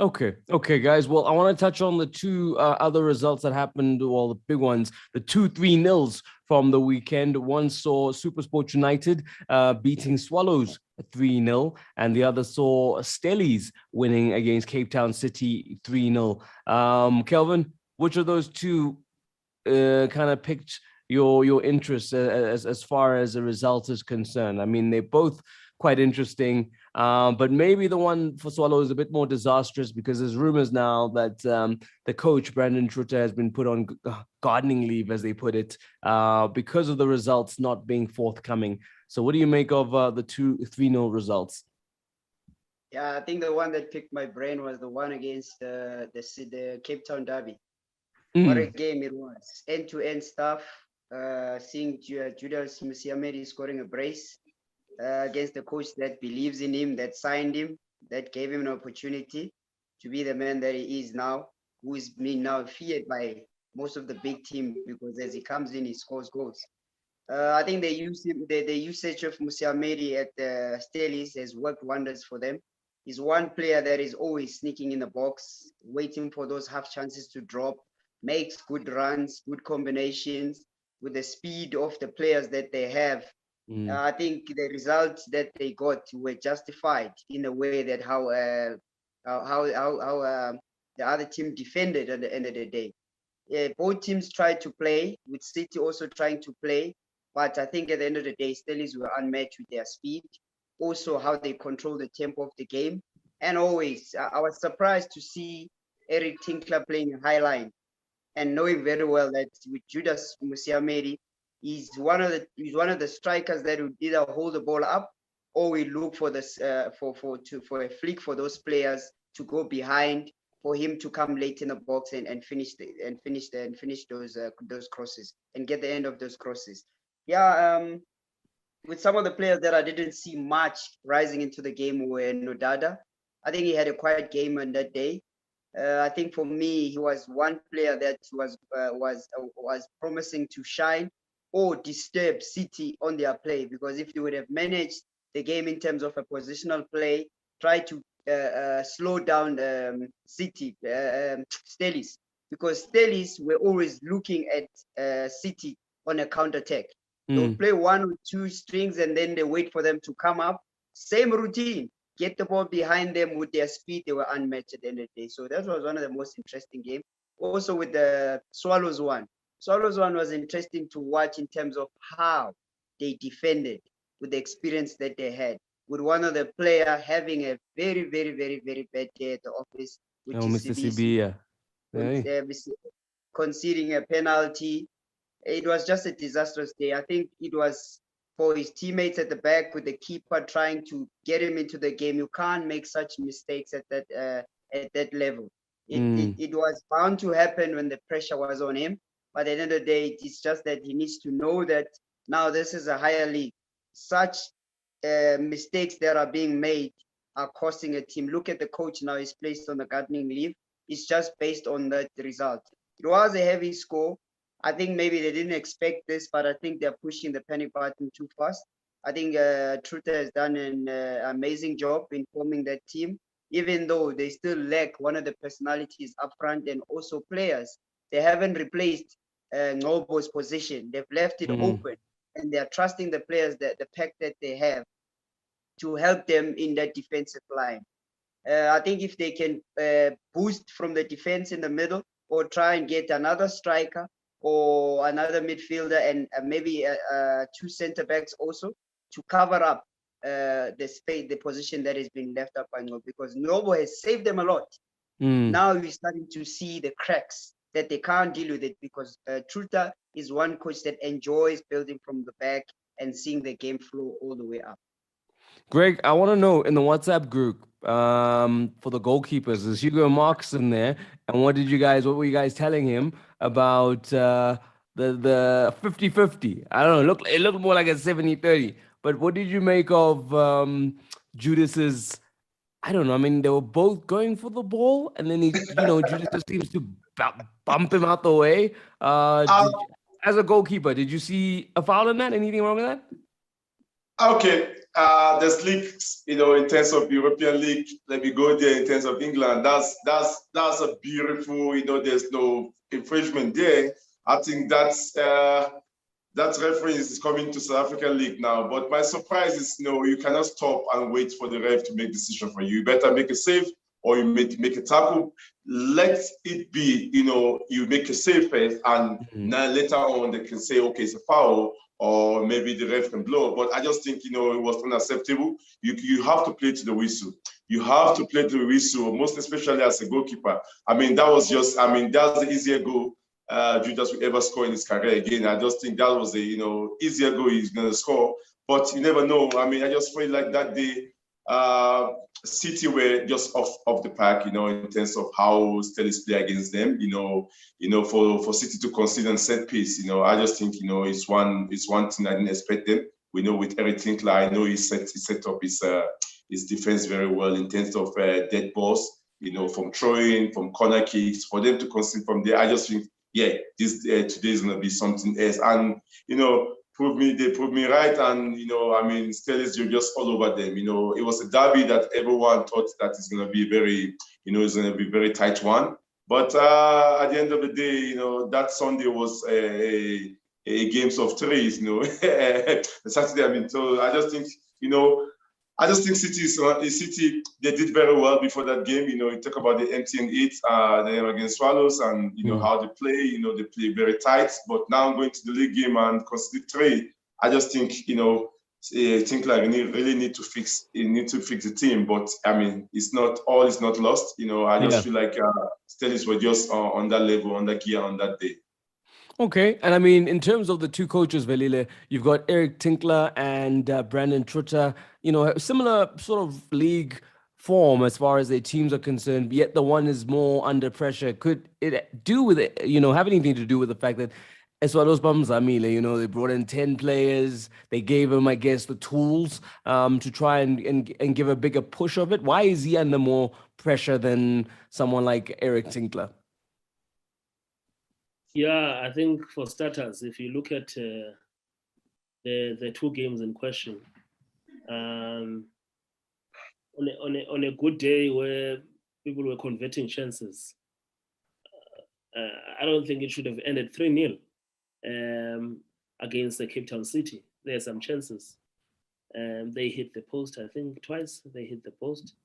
Okay, guys. Well, I want to touch on the two other results that happened, well, the big ones, the 2-3 nils from the weekend. One saw SuperSport United beating Swallows 3-0, and the other saw Stellies winning against Cape Town City 3-0. Kelvin, which of those two kind of picked your interest as far as the result is concerned? I mean, they're both quite interesting, but maybe the one for Swallow is a bit more disastrous because there's rumors now that the coach Brandon Truter has been put on gardening leave, as they put it, because of the results not being forthcoming. So, what do you make of the 2-3-0 results? Yeah, I think the one that picked my brain was the one against the Cape Town Derby. What a game it was. End-to-end stuff. Seeing Judas Musiamedi scoring a brace against the coach that believes in him, that signed him, that gave him an opportunity to be the man that he is now, who is being now feared by most of the big team because as he comes in, he scores goals. I think the usage of Musiamedi at the Stellies has worked wonders for them. He's one player that is always sneaking in the box, waiting for those half chances to drop, makes good runs, good combinations with the speed of the players that they have. I think the results that they got were justified in a way that how the other team defended at the end of the day. Both teams tried to play, with City also trying to play, but I think at the end of the day, Stellies were unmatched with their speed, also how they control the tempo of the game, and always I was surprised to see Eric Tinkler playing a high line and knowing very well that with Judas Musiamedi, he's one of the strikers that would either hold the ball up or we look for this for a flick for those players to go behind for him to come late in the box and finish those crosses and get the end of those crosses. Yeah, with some of the players that I didn't see much rising into the game were Nodada. I think he had a quiet game on that day. I think for me, he was one player that was promising to shine or disturb City on their play, because if you would have managed the game in terms of a positional play, try to slow down City, Stellies, because Stellies were always looking at City on a counter-attack. They'll play one or two strings and then they wait for them to come up. Same routine. Get the ball behind them with their speed. They were unmatched at the end of the day. So that was one of the most interesting games. Also with the Swallows one. Swallows one was interesting to watch in terms of how they defended with the experience that they had. With one of the player having a very, very, very, very bad day at the office, which is Mr. Sibia. Conceding a penalty. It was just a disastrous day. I think it was for his teammates at the back with the keeper trying to get him into the game. You can't make such mistakes at that level. It was bound to happen when the pressure was on him. But at the end of the day, it's just that he needs to know that now this is a higher league. Such mistakes that are being made are costing a team. Look at the coach now, he's placed on the gardening leave. It's just based on that result. It was a heavy score. I think maybe they didn't expect this, but I think they're pushing the panic button too fast. I think Truter has done an amazing job in forming that team, even though they still lack one of the personalities up front and also players. They haven't replaced Ngobo's position. They've left it open, and they're trusting the players, the pack that they have, to help them in that defensive line. I think if they can boost from the defense in the middle or try and get another striker or another midfielder and maybe two center backs also to cover up the space, the position that has been left up by Ngobo, because Ngobo has saved them a lot. Now we're starting to see the cracks that they can't deal with it, because Truter is one coach that enjoys building from the back and seeing the game flow all the way up. Greg, I want to know, in the WhatsApp group for the goalkeepers, is Hugo Marks in there? And what were you guys telling him about the 50-50? I don't know, it looked more like a 70-30. But what did you make of Judas's, I don't know, I mean, they were both going for the ball, and then Judas just seems to bump him out the way. As a goalkeeper, did you see a foul in that? Anything wrong with that? Okay, there's leagues, in terms of European League. Let me go there in terms of England. That's a beautiful, there's no infringement there. I think that referee is coming to South African League now. But my surprise is, you cannot stop and wait for the ref to make decision for you. You better make a save or you make a tackle. Let it be, you make a save first, and now later on they can say, okay, it's a foul, or maybe the ref can blow. But I just think, it was unacceptable. You have to play to the whistle. You have to play to the whistle, most especially as a goalkeeper. that's the easier goal Judas will ever score in his career again. I just think that was the easier goal he's gonna score. But you never know. I just feel like that day City were just off the park, in terms of how Steelers play against them. For City to concede on set piece, I just think it's one thing I didn't expect them. We know with Eric Tinkler, I know he set up his defense very well in terms of dead balls, from throwing, from corner kicks, for them to concede from there. I just think, yeah, this today is gonna be something else, and they proved me right, and Steelers, you're just all over them. It was a derby that everyone thought that is gonna be very tight one, but at the end of the day, that Sunday was a games of threes. Saturday, so I just think City, they did very well before that game. You talk about the MTN 8 them against Swallows, and how they play. They play very tight. But now going to the league game and concede 3, I just think I think like really need to fix the team. But it's not lost. I just feel like Steelers were just on that level, on that gear on that day. Okay, and in terms of the two coaches, Velile, you've got Eric Tinkler and Brandon Truter, similar sort of league form as far as their teams are concerned, yet the one is more under pressure. Could it do with it, have anything to do with the fact that Eswalos Bamzamile, they brought in 10 players, they gave him, I guess, the tools to try and give a bigger push of it? Why is he under more pressure than someone like Eric Tinkler? Yeah, I think for starters, if you look at the two games in question, on a good day where people were converting chances, I don't think it should have ended 3-0 against the Cape Town City. There are some chances. They hit the post, I think, twice. They hit the post.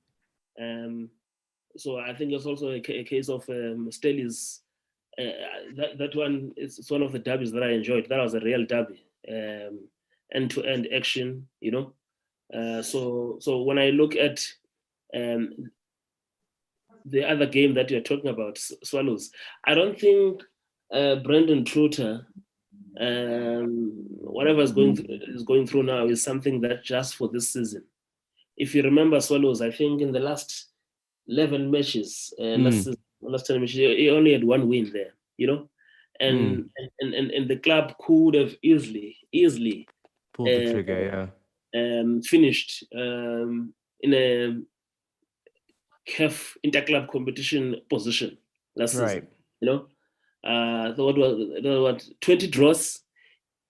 So I think it's also a case of Stelly's. That one is one of the derbies that I enjoyed. That was a real derby, end-to-end action, So when I look at the other game that you're talking about, Swallows, I don't think Brandon Truter, whatever is going through now, is something that just for this season. If you remember Swallows, I think in the last 11 matches, last time he only had 1 win there, and the club could have easily pulled the trigger, finished in a CAF interclub competition position last season. So what 20 draws?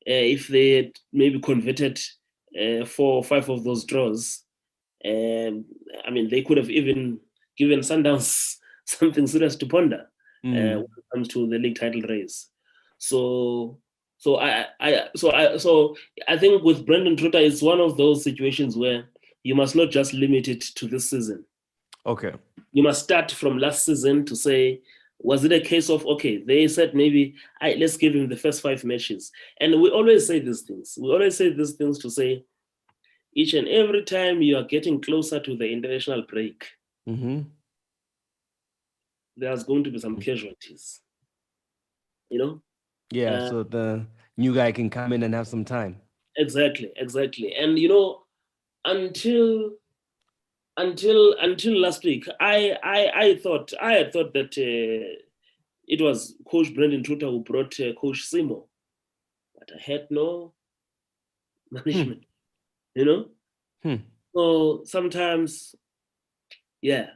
If they had maybe converted 4 or 5 of those draws, they could have even given Sundowns something serious to ponder when it comes to the league title race. So I think with Brandon Truter, it's one of those situations where you must not just limit it to this season. Okay. You must start from last season to say, was it a case of, okay, they said maybe, let's give him the first 5 matches. And we always say these things. We always say these things to say, each and every time you are getting closer to the international break, there's going to be some casualties, Yeah, so the new guy can come in and have some time. Exactly. And until last week, I had thought that it was Coach Brandon Truter who brought Coach Simo, but I had no management, So sometimes, yeah.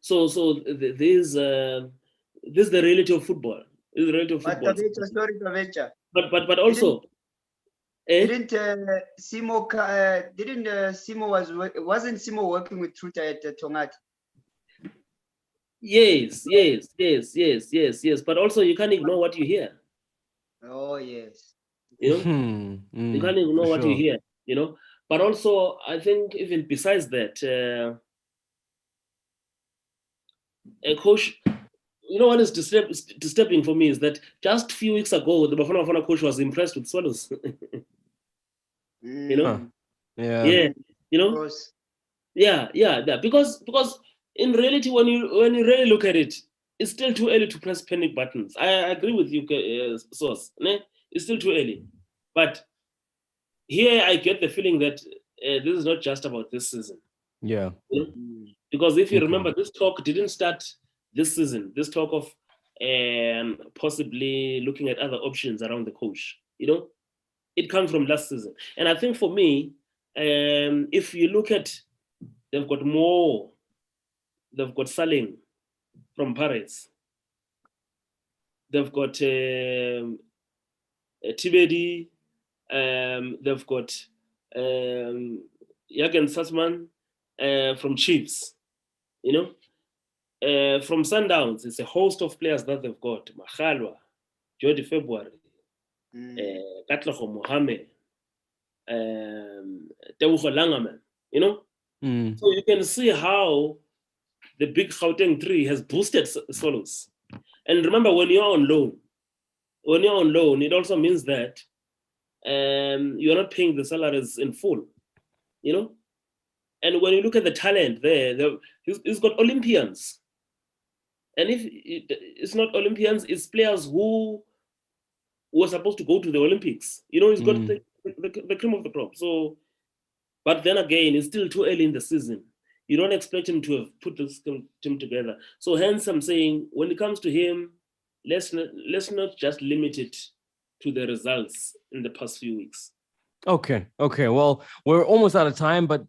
So this is the reality of football. This is the reality of football. Sorry, But also, Didn't Simo wasn't Simo working with Truter at Tongati? Yes. But also you can't ignore what you hear. Oh yes. You know, you can't ignore what you hear. You know, but also I think even besides that, a coach. You know what is disturbing for me is that just a few weeks ago, the Bafana Bafana coach was impressed with Swallows. You know, Yeah. you know, yeah. Because in reality, when you really look at it, it's still too early to press panic buttons. I agree with you, Source. It's still too early, but here I get the feeling that this is not just about this season. Yeah. You know? Because if you remember, this talk didn't start this season. This talk of possibly looking at other options around the coach. You know, it comes from last season. And I think for me, if you look at, they've got more. They've got Saling from Pirates. They've got Tibedi. They've got Jürgen Sassman from Chiefs. You know, from Sundowns, it's a host of players that they've got. Makhalwa, Jody February, Katlego Mohammed, Tebogo Langerman, you know? So you can see how the big Gauteng 3 has boosted Swallows. And remember, when you're on loan, it also means that you're not paying the salaries in full, you know? And when you look at the talent there, he's got Olympians. And if it's not Olympians, it's players who were supposed to go to the Olympics. You know, he's got the cream of the crop. So, but then again, it's still too early in the season. You don't expect him to have put this team together. So hence I'm saying, when it comes to him, let's not just limit it to the results in the past few weeks. Okay. Well, we're almost out of time, but